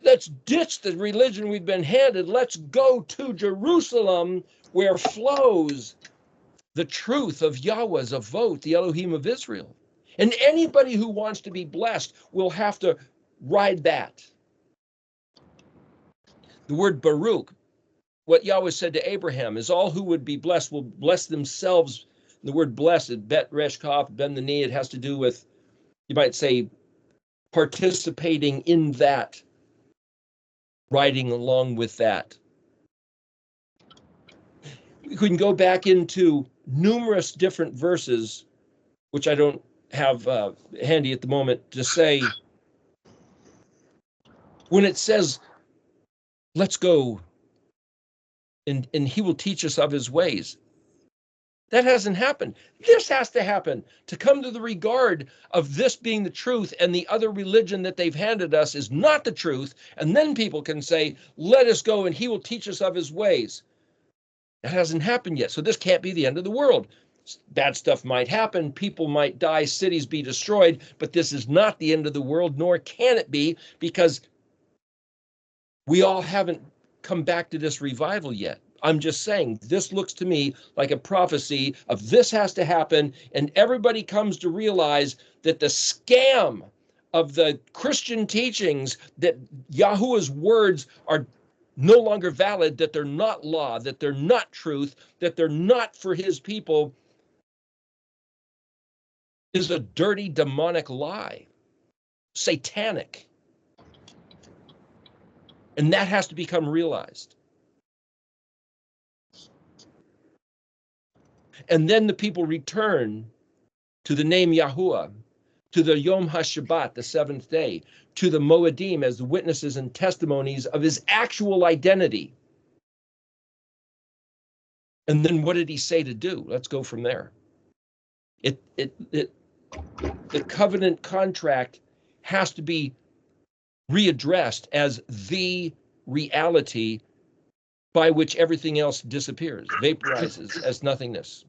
let's ditch the religion we've been handed. Let's go to Jerusalem, where flows the truth of Yahweh's avot, the Elohim of Israel. And anybody who wants to be blessed will have to ride that. The word Baruch, what Yahweh said to Abraham, is all who would be blessed will bless themselves. The word blessed, bet resh kaf, ben the knee, it has to do with, you might say, participating in that, riding along with that. We can go back into numerous different verses, which I don't have handy at the moment, to say, when it says, let's go and he will teach us of his ways. That hasn't happened. This has to happen to come to the regard of this being the truth, and the other religion that they've handed us is not the truth. And then people can say, let us go and he will teach us of his ways. That hasn't happened yet. So this can't be the end of the world. Bad stuff might happen. People might die. Cities be destroyed. But this is not the end of the world, nor can it be, because we all haven't come back to this revival yet. I'm just saying, this looks to me like a prophecy of this has to happen, and everybody comes to realize that the scam of the Christian teachings, that Yahuwah's words are no longer valid, that they're not law, that they're not truth, that they're not for his people, is a dirty, demonic lie, satanic. And that has to become realized. And then the people return to the name Yahuwah, to the Yom HaShabbat, the seventh day, to the Moedim as witnesses and testimonies of his actual identity. And then what did he say to do? Let's go from there. The covenant contract has to be readdressed as the reality by which everything else disappears, vaporizes as nothingness.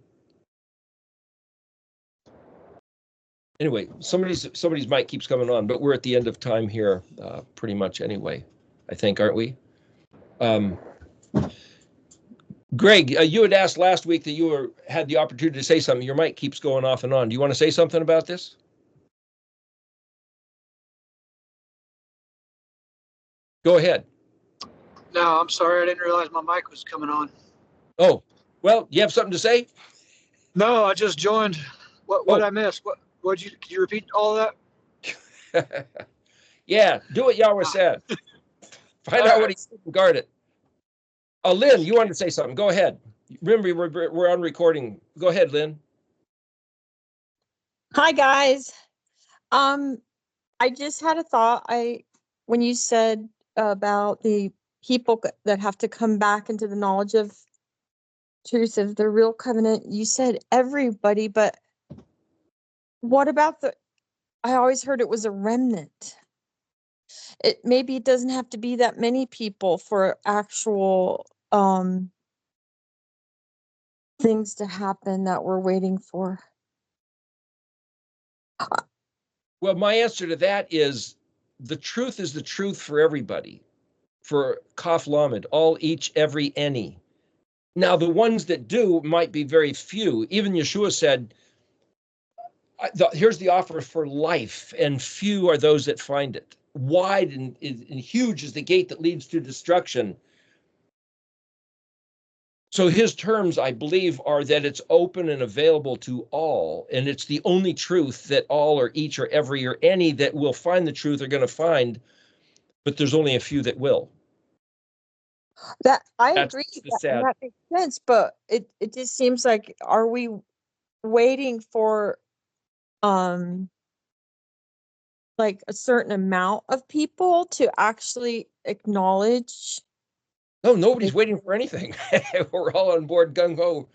Anyway, somebody's mic keeps coming on, but we're at the end of time here, pretty much anyway, I think, aren't we? Greg, you had asked last week that you had the opportunity to say something. Your mic keeps going off and on. Do you want to say something about this? Go ahead.
No, I'm sorry. I didn't realize my mic was coming on.
Oh, well, you have something to say?
No, I just joined. What did I miss? Could you repeat all of
that? Yeah, do what Yahweh said. Find out what he said and guard it. Lynn, you wanted to say something. Go ahead. Remember, we're on recording. Go ahead, Lynn.
Hi, guys. I just had a thought. When you said about the people that have to come back into the knowledge of truth of the real covenant, you said everybody, but what about I always heard it was a remnant. Maybe it doesn't have to be that many people for actual things to happen that we're waiting for.
Well, my answer to that is the truth is the truth for everybody, for Kaf Lamed, all, each, every, any. Now, the ones that do might be very few. Even Yeshua said, here's the offer for life, and few are those that find it. Wide and huge is the gate that leads to destruction. So his terms, I believe, are that it's open and available to all, and it's the only truth that all or each or every or any that will find the truth are going to find, but there's only a few that will.
That I
That's
agree,
the
and
sad.
that makes sense, but it just seems like, are we waiting for um like a certain amount of people to actually acknowledge?
No, nobody's
Like,
waiting for anything. We're all on board gung ho.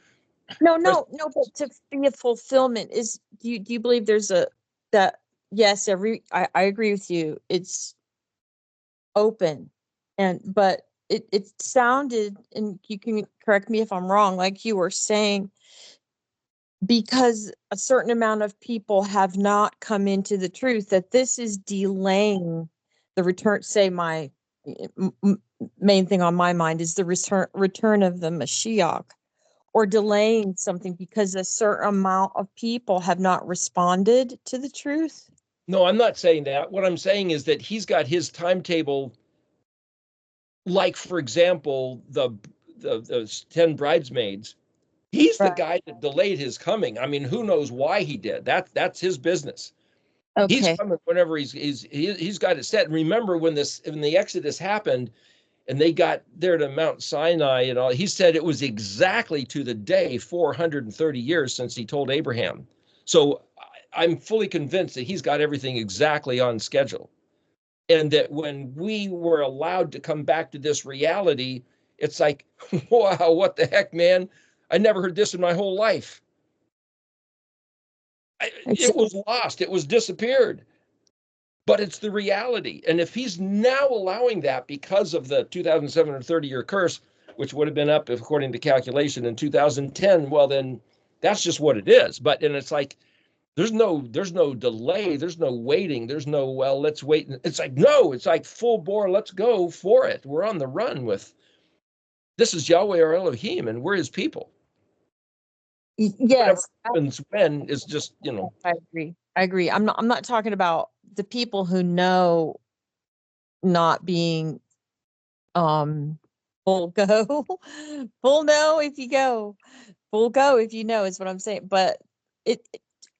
no, but to be a fulfillment is, do you believe there's a, that, yes, I agree with you, it's open, and but it sounded, and you can correct me if I'm wrong, like you were saying, because a certain amount of people have not come into the truth, that this is delaying the return. Say my main thing on my mind is the return of the Mashiach, or delaying something because a certain amount of people have not responded to the truth.
No, I'm not saying that. What I'm saying is that he's got his timetable. Like, for example, the 10 bridesmaids. He's the
Right.
guy that delayed his coming. I mean, who knows why he did? That's his business. He's
Okay.
coming whenever he's got it set. And remember when the Exodus happened and they got there to Mount Sinai and all, he said it was exactly to the day 430 years since he told Abraham. So I'm fully convinced that he's got everything exactly on schedule. And that when we were allowed to come back to this reality, it's like, wow, what the heck, man? I never heard this in my whole life.
It's
It was lost, it was disappeared, but it's the reality. And if he's now allowing that because of the 2,730-year curse, which would have been up, according to calculation, in 2010, well, then that's just what it is. But and it's like, there's no delay, there's no waiting, there's no, well, let's wait. It's like, no, it's like full bore, let's go for it. We're on the run with, this is Yahweh our Elohim, and we're his people. Whatever
yes,
happens when is just,
I agree. I agree. I'm not talking about the people who know, not being um full go, full no if you go, full go if you know, is what I'm saying. But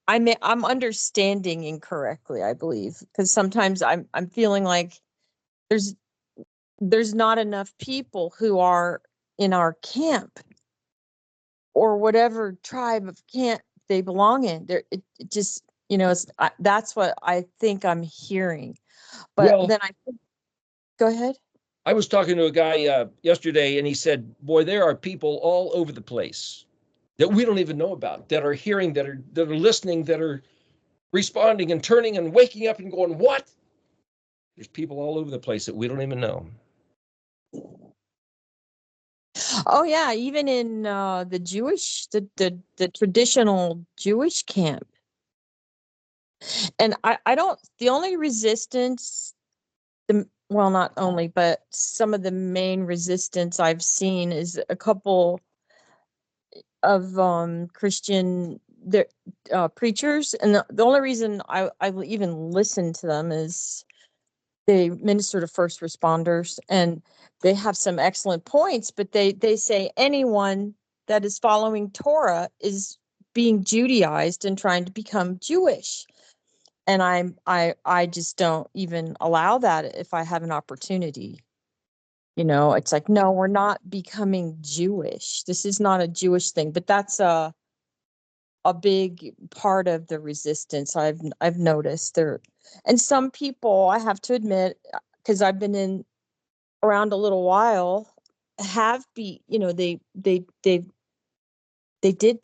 I'm understanding incorrectly, I believe, because sometimes I'm feeling like there's there's not enough people who are in our camp, or whatever tribe of camp they belong in. It just, that's what I think I'm hearing. But
well,
then go ahead.
I was talking to a guy yesterday, and he said, boy, there are people all over the place that we don't even know about, that are hearing, that are listening, that are responding and turning and waking up and going, what? There's people all over the place that we don't even know.
Oh yeah, even in the Jewish, the traditional Jewish camp. And I don't, the only resistance, well, not only, but some of the main resistance I've seen is a couple of Christian preachers, and the only reason I even listen to them is they minister to first responders, and they have some excellent points, but they say anyone that is following Torah is being Judaized and trying to become Jewish. And I just don't even allow that if I have an opportunity. It's like, no, we're not becoming Jewish. This is not a Jewish thing, but that's a big part of the resistance I've noticed there. And some people, I have to admit, because I've been in around a little while, have they did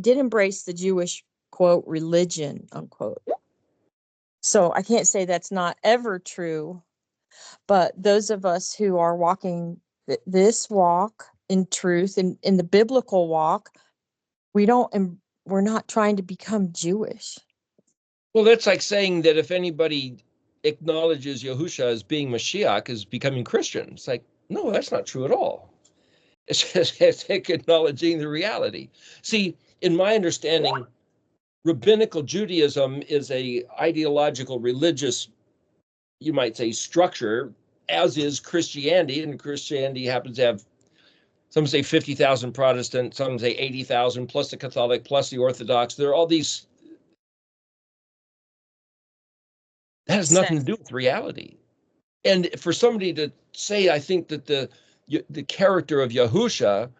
embrace the Jewish, quote, religion, unquote. So I can't say that's not ever true, but those of us who are walking this walk in truth, and in the biblical walk, we don't we're not trying to become Jewish.
Well, that's like saying that if anybody acknowledges Yahusha as being Mashiach, is becoming Christian. It's like, no, that's not true at all. It's just it's acknowledging the reality. See, in my understanding, rabbinical Judaism is a ideological, religious, you might say, structure, as is Christianity. And Christianity happens to have, some say 50,000 Protestant, some say 80,000, plus the Catholic, plus the Orthodox. There are all these. That has nothing to do with reality. And for somebody to say, I think that the character of Yahusha,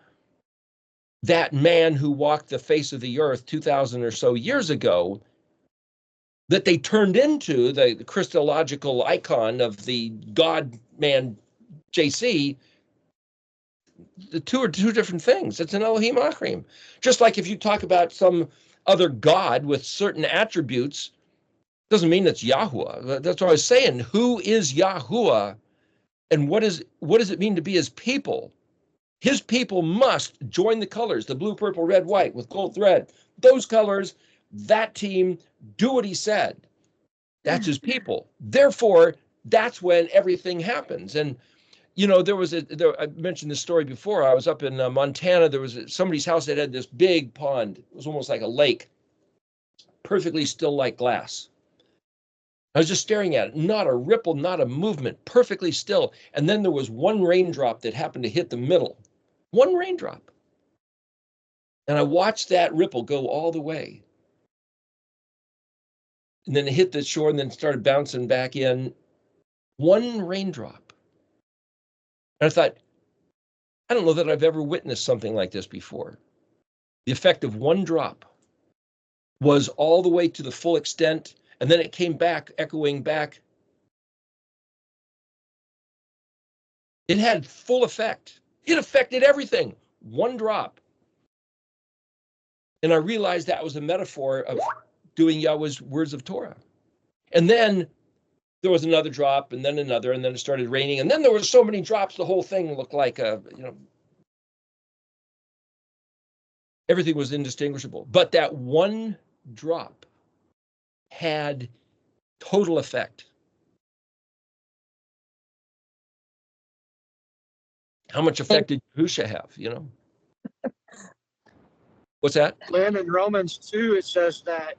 that man who walked the face of the earth 2,000 or so years ago, that they turned into the Christological icon of the God man JC. The two are two different things. It's an Elohim Achrim. Just like if you talk about some other God with certain attributes, doesn't mean it's Yahuwah. That's what I was saying. Who is Yahuwah, and what does it mean to be his people? His people must join the colors, the blue, purple, red, white with gold thread. Those colors, that team, do what he said. That's his people. Therefore, that's when everything happens. And I mentioned this story before. I was up in Montana. There was somebody's house that had this big pond. It was almost like a lake, perfectly still like glass. I was just staring at it. Not a ripple, not a movement, perfectly still. And then there was one raindrop that happened to hit the middle. One raindrop. And I watched that ripple go all the way. And then it hit the shore and then started bouncing back in. One raindrop. And I thought, I don't know that I've ever witnessed something like this before. The effect of one drop was all the way to the full extent, and then it came back, echoing back. It had full effect. It affected everything. One drop. And I realized that was a metaphor of doing Yahweh's words of Torah. And then there was another drop, and then another, and then it started raining. And then there were so many drops, the whole thing looked like everything was indistinguishable. But that one drop had total effect. How much effect did Yahusha have, What's that?
Lynn, in Romans 2, it says that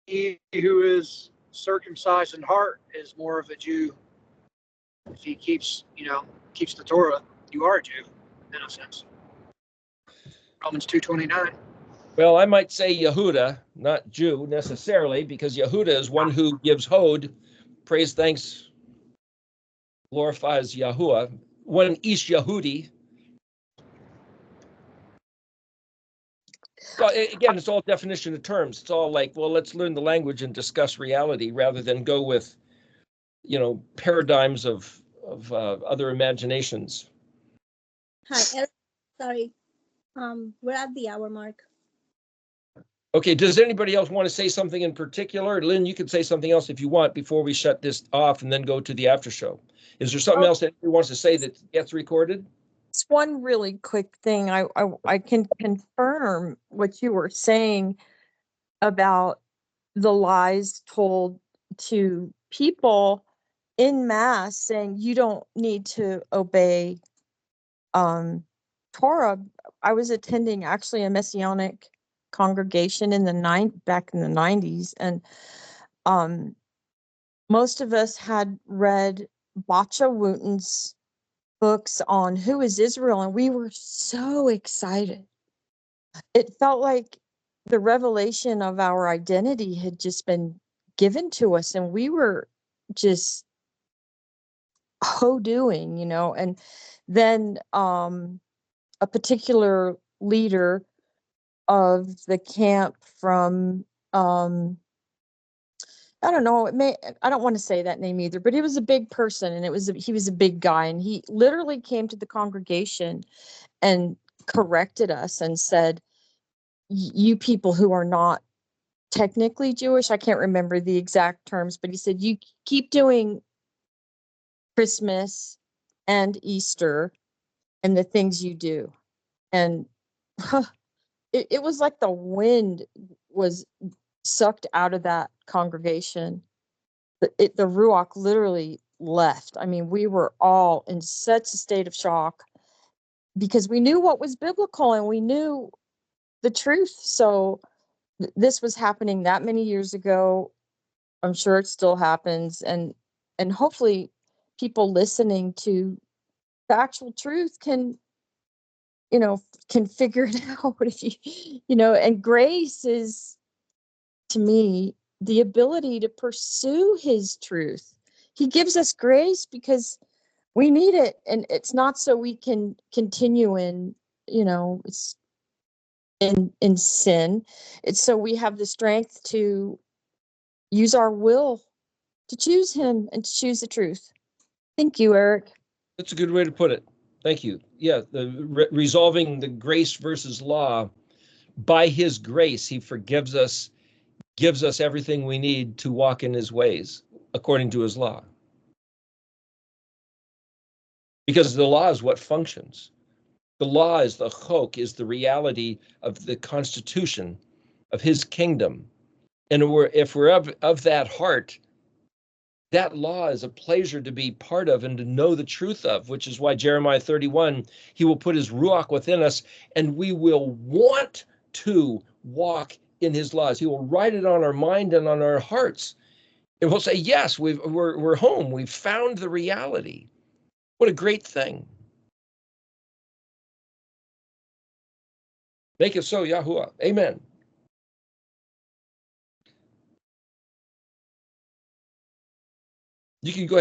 he who is circumcised in heart is more of a Jew. If he keeps the Torah, you are a Jew, in a sense. Romans 2:29.
Well, I might say Yehuda, not Jew necessarily, because Yehuda is one who gives Hod, praise, thanks, glorifies Yahuwah. One Ish Yehudi. So again, it's all definition of terms. It's all like, well, let's learn the language and discuss reality rather than go with, paradigms of other imaginations.
Hi, sorry. We're at the hour mark.
Okay, does anybody else want to say something in particular? Lynn, you can say something else if you want before we shut this off and then go to the after show. Is there something else that anybody wants to say that gets recorded?
It's one really quick thing. I can confirm what you were saying about the lies told to people in mass, saying you don't need to obey Torah. I was attending actually a Messianic congregation back in the 90s, and most of us had read Bacha Wooten's books on who is Israel, and we were so excited. It felt like the revelation of our identity had just been given to us, and we were just doing, and then a particular leader of the camp from I don't know, I don't want to say that name either, but he was a big person, and he was a big guy, and he literally came to the congregation and corrected us and said, you people who are not technically Jewish, I can't remember the exact terms, but he said, you keep doing Christmas and Easter and the things you do. And it was like the wind was sucked out of that congregation. The Ruach literally left. I mean, we were all in such a state of shock because we knew what was biblical and we knew the truth. So this was happening that many years ago. I'm sure it still happens. And hopefully people listening to the actual truth can figure it out. If and grace is, to me, the ability to pursue his truth. He gives us grace because We need it. And it's not so we can continue in, it's in sin. It's so we have the strength to use our will to choose him and to choose the truth. Thank you, Eric.
That's a good way to put it. Thank you. Yeah, the resolving the grace versus law. By his grace, he forgives us, gives us everything we need to walk in his ways according to his law. Because the law is what functions. The law is the chok, is the reality of the constitution of his kingdom. And if we're of that heart, that law is a pleasure to be part of and to know the truth of, which is why Jeremiah 31, he will put his ruach within us and we will want to walk in his laws. He will write it on our mind and on our hearts. And we'll say, yes, we're home. We've found the reality. What a great thing. Make it so, Yahuwah. Amen. You can go ahead.